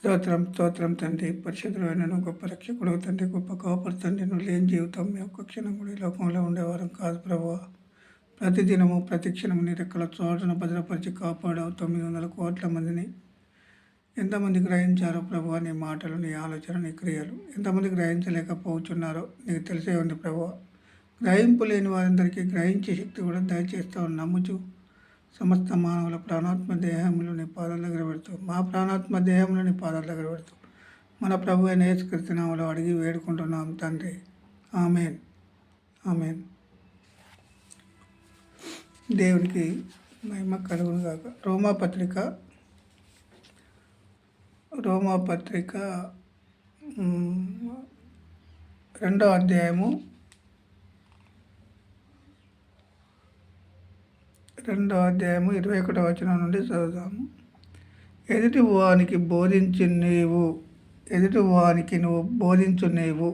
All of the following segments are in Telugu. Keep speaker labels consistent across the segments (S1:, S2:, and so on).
S1: స్తోత్రం స్తోత్రం తండ్రి, పరిశుద్ధుడైన గొప్ప రక్షకుడు తండ్రి, గొప్ప కాపరి తండ్రి. నువ్వు లేని జీవితం మీ ఒక్క క్షణం కూడా ఈ లోకంలో ఉండేవారం కాదు ప్రభువా. ప్రతిదినము ప్రతి క్షణము నీ రెక్కల చోటును భద్రపరిచి కాపాడావు 900 కోట్ల మందిని. ఎంతమంది గ్రహించారో ప్రభువా నీ మాటలు, నీ ఆలోచన, నీ క్రియలు? ఎంతమంది గ్రహించలేకపోతున్నారో నీకు తెలిసే ఉంది ప్రభువా. గ్రహింపు లేని వారందరికీ గ్రహించే శక్తి కూడా దయచేస్తావు నమ్ముచు సమస్త మానవుల ప్రాణాత్మ దేహములు నీ పాదాల దగ్గర పెడుతూ, మా ప్రాణాత్మ దేహములు నీ పాదాల దగ్గర పెడుతూ మన ప్రభు అయిన యేసుక్రీస్తు నామములో అడిగి వేడుకుంటున్నాం తండ్రి. ఆమేన్, ఆమేన్. దేవునికి మహిమ కలుగును గాక. రోమాపత్రిక 2వ అధ్యాయము 21వ వచనం నుండి చదువుదాము. ఎదుటి వానికి నువ్వు బోధించు నీవు.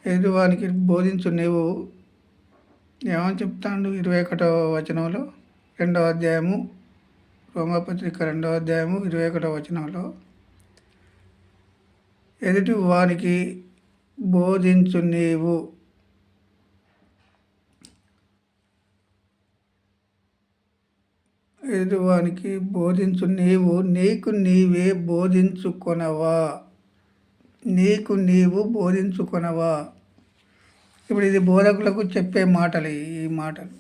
S1: ఎదుటివానికి బోధించు నీవు ఏమని చెప్తాడు? 21వ వచనంలో 2వ అధ్యాయము రోమాపత్రిక 2వ అధ్యాయము 21వ వచనంలో ఎదుటి వానికి బోధించు నీవు. ఎదుటివానికి బోధించు నీవు, నీకు నీవే బోధించుకొనవా. ఇప్పుడు ఇది బోధకులకు చెప్పే మాటలు. ఈ మాటలు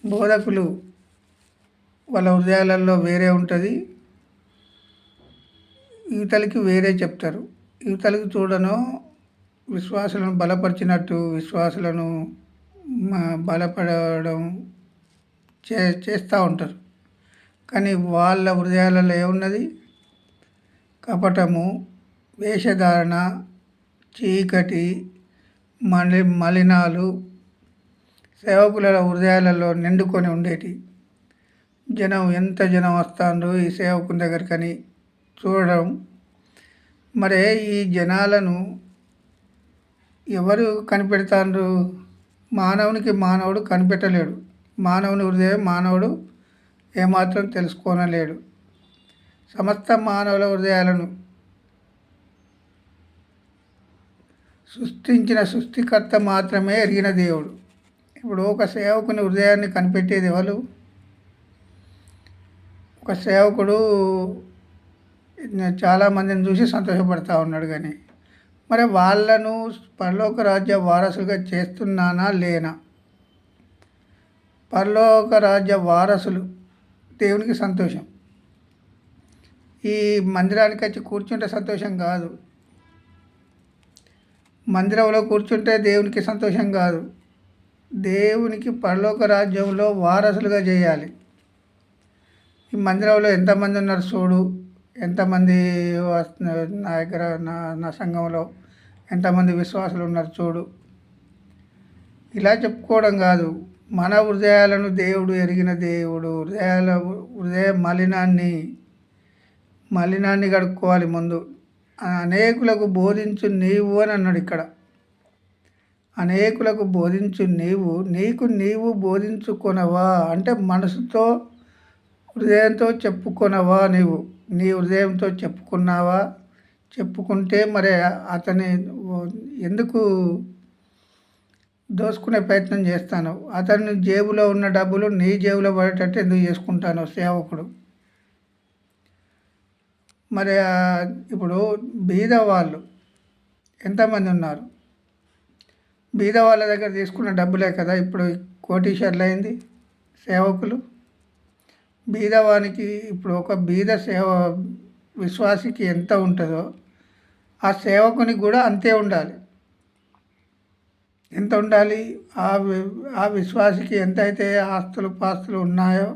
S1: బోధకులు వాళ్ళ హృదయాలలో వేరే ఉంటుంది, యువతలకి వేరే చెప్తారు. యువతలకి చూడను విశ్వాసులను బలపరిచినట్టు, విశ్వాసులను బలపడడం చేస్తూ ఉంటారు. కానీ వాళ్ళ హృదయాలలో ఏమున్నది? కపటము, వేషధారణ, చీకటి, మలినాలు సేవకుల హృదయాలలో నిండుకొని ఉండేటి. ఎంత జనం వస్తాండ్రు ఈ సేవకుని దగ్గరికని చూడడం. మరే ఈ జనాలను ఎవరు కనిపెడతాండ్రు? మానవునికి మానవుడు కనిపెట్టలేడు. మానవుని హృదయం మానవుడు ఏమాత్రం తెలుసుకోనలేడు. సమస్త మానవుల హృదయాలను సృష్టించిన సృష్టికర్త మాత్రమే ఎరిగిన దేవుడు. ఇప్పుడు ఒక సేవకుని హృదయాన్ని కనిపెట్టేది ఎవరు? ఒక సేవకుడు చాలామందిని చూసి సంతోషపడతా ఉన్నాడు, కానీ మరి వాళ్ళను పరలోక రాజ్య వారసులుగా చేస్తున్నానా లేనా? పరలోక రాజ్య వారసులు దేవునికి సంతోషం. ఈ మందిరానికి వచ్చి కూర్చుంటే సంతోషం కాదు, మందిరంలో కూర్చుంటే దేవునికి సంతోషం కాదు. దేవునికి పరలోక రాజ్యంలో వారసులుగా చేయాలి. ఈ మందిరంలో ఎంతమంది ఉన్నారు చూడు, ఎంతమంది నా దగ్గర నా సంఘంలో ఎంతమంది విశ్వాసులు ఉన్నారు చూడు. ఇలా చెప్పుకోవడం కాదు. మన హృదయాలను దేవుడు ఎరిగిన దేవుడు. హృదయ మలినాన్ని కడుక్కోవాలి ముందు. అనేకులకు బోధించు నీవు అని అన్నాడు ఇక్కడ. అనేకులకు బోధించు నీవు, నీకు నీవు బోధించుకొనవా అంటే మనసుతో హృదయంతో చెప్పుకొనవా? నీవు నీ హృదయంతో చెప్పుకున్నావా? చెప్పుకుంటే మరి అతని ఎందుకు దోసుకునే ప్రయత్నం చేస్తాను? అతని జేబులో ఉన్న డబ్బులు నీ జేబులో పడేటట్టు ఎందుకు చేసుకుంటాను సేవకుడు? మరి ఇప్పుడు బీద వాళ్ళు ఎంతమంది ఉన్నారు? బీద వాళ్ళ దగ్గర తీసుకున్న డబ్బులే కదా ఇప్పుడు కోటీశ్వర్లు అయింది సేవకులు. బీదవానికి ఇప్పుడు ఒక బీద విశ్వాసికి ఎంత ఉంటుందో ఆ సేవకునికి కూడా అంతే ఉండాలి. ఎంత ఉండాలి? ఆ విశ్వాసికి ఎంతైతే పాస్తులు ఉన్నాయో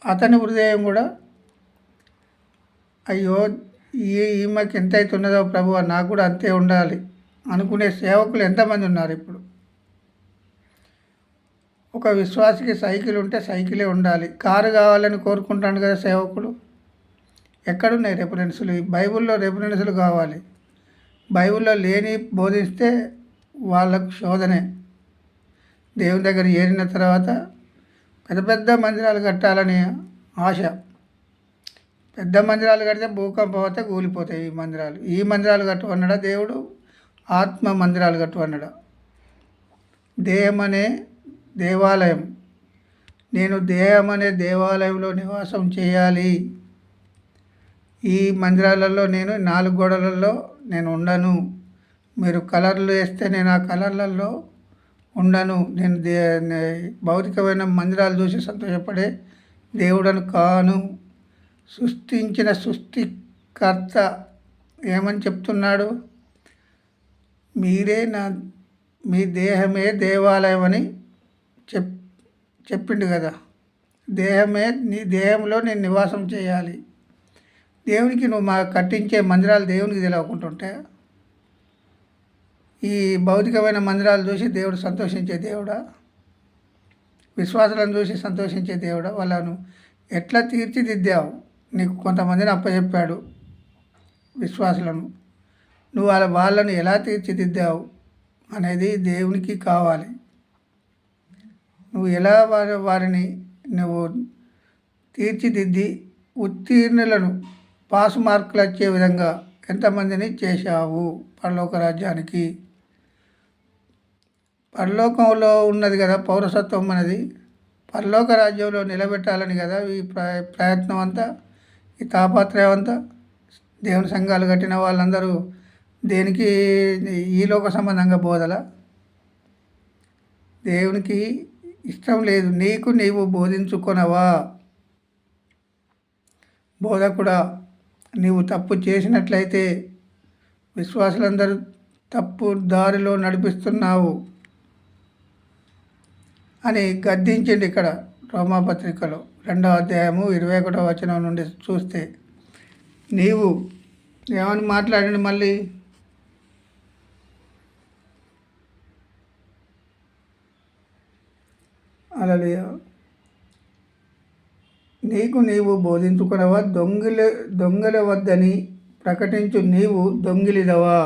S1: అతని హృదయం కూడా అయ్యో ఈమెకి ఎంతైతే ఉన్నదో ప్రభువా నాకు కూడా అంతే ఉండాలి అనుకునే సేవకులు ఎంతమంది ఉన్నారు ఇప్పుడు? ఒక విశ్వాసికి సైకిల్ ఉంటే సైకిలే ఉండాలి, కారు కావాలని కోరుకుంటాడు కదా సేవకుడు. ఎక్కడున్నాయి రెఫరెన్సులు? బైబిల్లో రెఫరెన్సులు కావాలి. బైబిల్లో లేని బోధిస్తే వాళ్ళకు శోధనే. దేవుని దగ్గర చేరిన తర్వాత పెద్ద పెద్ద మందిరాలు కట్టాలని ఆశ. పెద్ద మందిరాలు కడితే భూకంపం వస్తే కూలిపోతాయి ఈ మందిరాలు. ఈ మందిరాలు కట్టమన్నాడా దేవుడు? ఆత్మ మందిరాలు కట్టమన్నాడా? దేహం అనే దేవాలయం, నేను దేహం అనే దేవాలయంలో నివాసం చేయాలి. ఈ మందిరాలలో నేను 4 గోడలలో నేను ఉండను. మీరు కలర్లు వేస్తే నేను ఆ కలర్లలో ఉండను. నేను భౌతికమైన మందిరాలు చూసి సంతోషపడే దేవుడను కాను. సృష్టించిన సృష్టికర్త ఏమని చెప్తున్నాడు? మీరే మీ దేహమే దేవాలయం అని చెప్పిండు కదా. దేహమే, నీ దేహంలో నేను నివాసం చేయాలి. దేవునికి నువ్వు కట్టించే మందిరాలు దేవునికి తెలియకుంటుంటే, ఈ భౌతికమైన మందిరాలు చూసి దేవుడు సంతోషించే దేవుడా? విశ్వాసాలను చూసి సంతోషించే దేవుడా? వాళ్ళను ఎట్లా తీర్చిదిద్దావు? నీకు కొంతమందిని అప్పచెప్పాడు విశ్వాసులను. నువ్వు వాళ్ళను ఎలా తీర్చిదిద్దావు అనేది దేవునికి కావాలి. నువ్వు ఎలా వారిని నువ్వు తీర్చిదిద్ది ఉత్తీర్ణులను పాస్ మార్కులు వచ్చే విధంగా ఎంతమందిని చేశావు పరలోక రాజ్యానికి? పరలోకంలో ఉన్నది కదా పౌరసత్వం అనేది. పరలోక రాజ్యంలో నిలబెట్టాలని కదా ఈ ప్రయత్నం అంతా, ఈ తాపత్రయం అంతా. దేవుని సంఘాలు కట్టిన వాళ్ళందరూ దేనికి? ఈ లోక సంబంధంగా బోధల. దేవునికి ఇష్టం లేదు. నీకు నీవు బోధించుకొనవా? బోధకుడా, నీవు తప్పు చేసినట్లయితే విశ్వాసులందరూ తప్పు దారిలో నడిపిస్తున్నావు అని గద్దించింది ఇక్కడ రోమాపత్రికలో 2వ అధ్యాయము 21వ వచనం నుండి చూస్తే. నీవు ఏమని మాట్లాడండి మళ్ళీ? హల్లెలూయా. నీకు నీవు బోధించుకునవా? దొంగల వద్దని ప్రకటించు నీవు దొంగిలిదవా?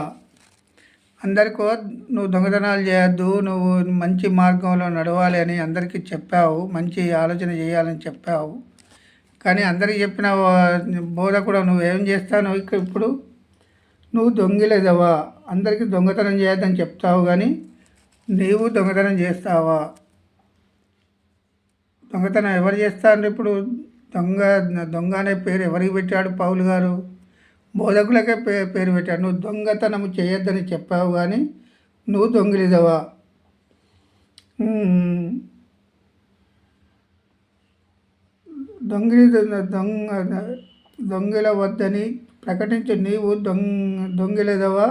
S1: అందరికో నువ్వు దొంగతనాలు చేయొద్దు, నువ్వు మంచి మార్గంలో నడవాలి అని అందరికీ చెప్పావు, మంచి ఆలోచన చేయాలని చెప్పావు. కానీ అందరికీ చెప్పిన బోధ కూడా నువ్వేం చేస్తావు? ఇప్పుడు నువ్వు దొంగిలేదవా? అందరికీ దొంగతనం చేయొద్దని చెప్తావు, కానీ నీవు దొంగతనం చేస్తావా? దొంగతనం ఎవరు చేస్తారు? ఇప్పుడు దొంగ అనే పేరు ఎవరికి పెట్టాడు పౌలు గారు? బోధకులకే పేరు పెట్టాడు. నువ్వు దొంగతనం చేయొద్దని చెప్పావు, కానీ నువ్వు దొంగిలిదవా? దొంగల వద్దని ప్రకటించు నీవు దొంగిలదవా?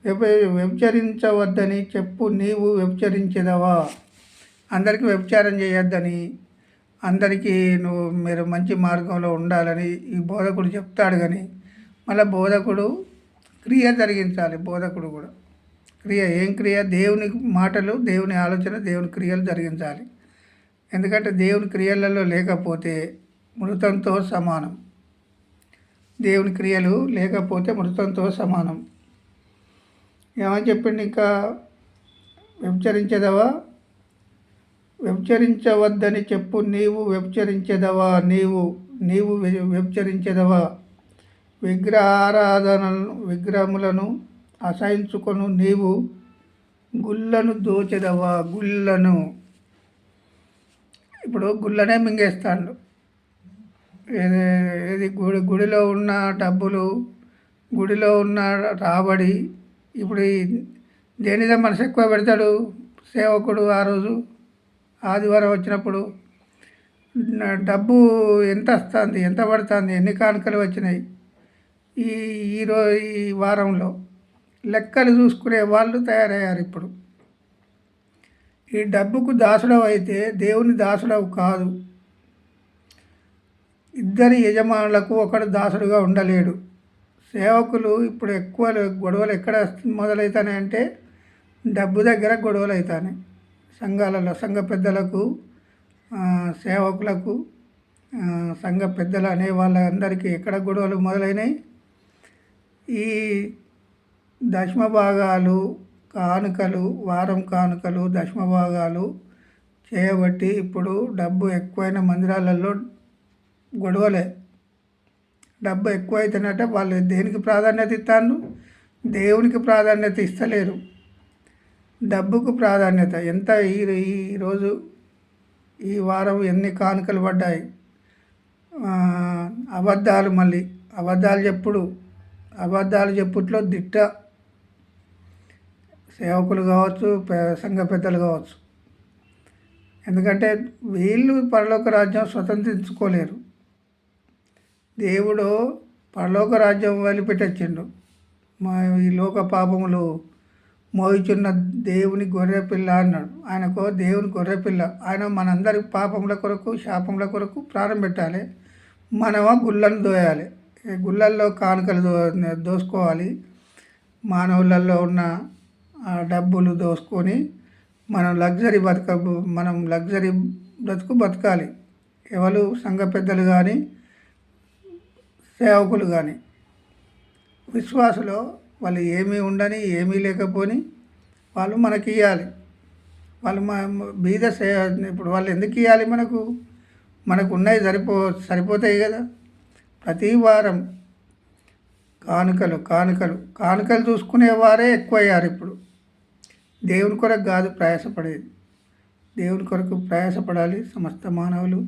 S1: వ్యభిచరించవద్దని చెప్పు నీవు వ్యభిచరించదవా? అందరికీ వ్యభిచారం చేయొద్దని, అందరికీ మీరు మంచి మార్గంలో ఉండాలని ఈ బోధకుడు చెప్తాడు. కానీ మళ్ళీ బోధకుడు క్రియ జరిగించాలి. బోధకుడు కూడా క్రియ. ఏం క్రియ? దేవుని మాటలు, దేవుని ఆలోచన, దేవుని క్రియలు జరిగించాలి. ఎందుకంటే దేవుని క్రియలలో లేకపోతే మృతంతో సమానం. దేవుని క్రియలు లేకపోతే మృతంతో సమానం. ఏమని చెప్పిండు ఇంకా? వ్యభిచరించదవా? వ్యభిచరించవద్దని చెప్పు నీవు వ్యభిచరించదవా? నీవు వ్యభిచరించదవా? విగ్రహములను అసహించుకొను నీవు గుళ్ళను దోచెదవా? గుళ్ళను ఇప్పుడు గుళ్ళనే మింగేస్తాడు. ఏది గుడిలో ఉన్న డబ్బులు, గుడిలో ఉన్న రాబడి, ఇప్పుడు దేనిదా మనసు ఎక్కువ పెడతాడు సేవకుడు? ఆ రోజు ఆదివారం వచ్చినప్పుడు డబ్బు ఎంత వస్తుంది, ఎంత పడుతుంది, ఎన్ని కానుకలు వచ్చినాయి ఈ వారంలో లెక్కలు చూసుకునే వాళ్ళు తయారయ్యారు. ఇప్పుడు ఈ డబ్బుకు దాసుడవు అయితే దేవుని దాసుడవు కాదు. ఇద్దరి యజమానులకు ఒకడు దాసుడుగా ఉండలేడు. సేవకులు ఇప్పుడు ఎక్కువ గొడవలు ఎక్కడ మొదలవుతాయంటే డబ్బు దగ్గర గొడవలు అవుతాయి. సంఘాలలో సంఘ పెద్దలకు, సేవకులకు, సంఘ పెద్దలు అనే వాళ్ళందరికీ ఎక్కడ గొడవలు మొదలైనవి? ఈ దశమ భాగాలు, కానుకలు, వారం కానుకలు, దశమ భాగాలు చేయబట్టి ఇప్పుడు డబ్బు ఎక్కువైన మందిరాలలో గొడవలే. డబ్బు ఎక్కువైతేనట వాళ్ళు దేనికి ప్రాధాన్యత ఇస్తారు? దేవునికి ప్రాధాన్యత ఇస్తలేరు, డబ్బుకు ప్రాధాన్యత. ఎంత ఈరోజు ఈ వారం ఎన్ని కానుకలు పడ్డాయి. అబద్ధాలు, మళ్ళీ అబద్ధాలు చెప్పుట్లో దిట్ట సేవకులు కావచ్చు, సంఘ పెద్దలు కావచ్చు. ఎందుకంటే వీళ్ళు పరలోక రాజ్యం స్వతంత్రించుకోలేరు. దేవుడు పరలోక రాజ్యం వదిలిపెట్టొచ్చిండు. ఈ లోక పాపములు మోయిచున్న దేవుని గొర్రెపిల్ల అన్నాడు. ఆయనకు దేవుని గొర్రెపిల్ల. ఆయన మనందరి పాపముల కొరకు, శాపముల కొరకు ప్రాణం పెట్టాలి. మనమా గుళ్ళను దోయాలి. గుళ్ళల్లో కానుకలు దోసుకోవాలి. మానవులలో ఉన్న డబ్బులు దోసుకొని మనం లగ్జరీ బ్రతుకు బతకాలి. ఎవరు సంఘ పెద్దలు కానీ, సేవకులు కానీ, విశ్వాసులు వాళ్ళు ఏమీ ఉండని, ఏమీ లేకపోని వాళ్ళు మనకి ఇవ్వాలి. వాళ్ళు ఇప్పుడు వాళ్ళు ఎందుకు ఇవ్వాలి? మనకు ఉన్నవి సరిపోతాయి కదా. ప్రతి వారం కానుకలు చూసుకునేవారే ఎక్కువయ్యారు ఇప్పుడు. దేవుని కొరకు కాదు ప్రయాసపడేది. దేవుని కొరకు ప్రయాసపడాలి సమస్త మానవులు.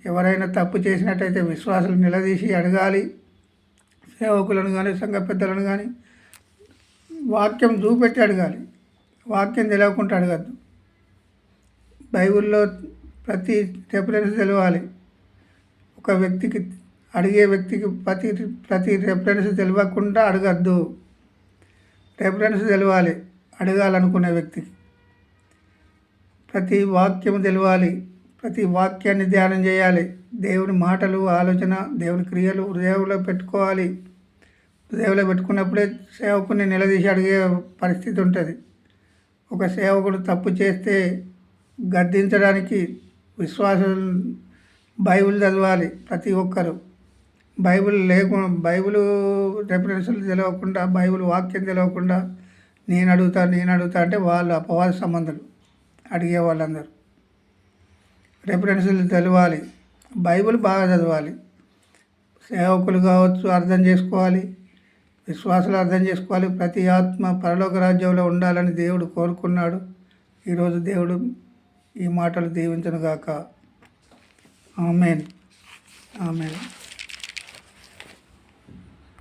S1: ఎవరైనా తప్పు చేసినట్టయితే విశ్వాసులు నిలదీసి అడగాలి. సేవకులను కానీ, సంఘ పెద్దలను కానీ వాక్యం చూపెట్టి అడగాలి. వాక్యం తెలియకుండా అడగద్దు. బైబిల్లో ప్రతి రెఫరెన్స్ తెలవాలి. ఒక వ్యక్తికి, అడిగే వ్యక్తికి ప్రతి రెఫరెన్స్ తెలియకుండా అడగద్దు. రెఫరెన్స్ తెలవాలి అడగాలనుకునే వ్యక్తికి. ప్రతి వాక్యము తెలవాలి. ప్రతి వాక్యాన్ని ధ్యానం చేయాలి. దేవుని మాటలు, ఆలోచన, దేవుని క్రియలు హృదయంలో పెట్టుకోవాలి. హృదయంలో పెట్టుకున్నప్పుడే సేవకుని నిలదీసి అడిగే పరిస్థితి ఉంటుంది. ఒక సేవకుడు తప్పు చేస్తే గద్దించడానికి విశ్వాసం బైబిల్ చదవాలి. ప్రతి ఒక్కరు బైబిల్ రెఫరెన్స్లు తెలియకుండా, బైబిల్ వాక్యం తెలియకుండా నేను అడుగుతా అంటే వాళ్ళు అపవాద సంబంధాలు అడిగే వాళ్ళందరూ. రెఫరెన్స్లు తెలవాలి. బైబిల్ బాగా చదవాలి. సేవకులు కావచ్చు అర్థం చేసుకోవాలి. విశ్వాసాలు అర్థం చేసుకోవాలి. ప్రతి ఆత్మ పరలోక రాజ్యంలో ఉండాలని దేవుడు కోరుకున్నాడు. ఈరోజు దేవుడు ఈ మాటలు దీవించును గాక. ఆమేన్.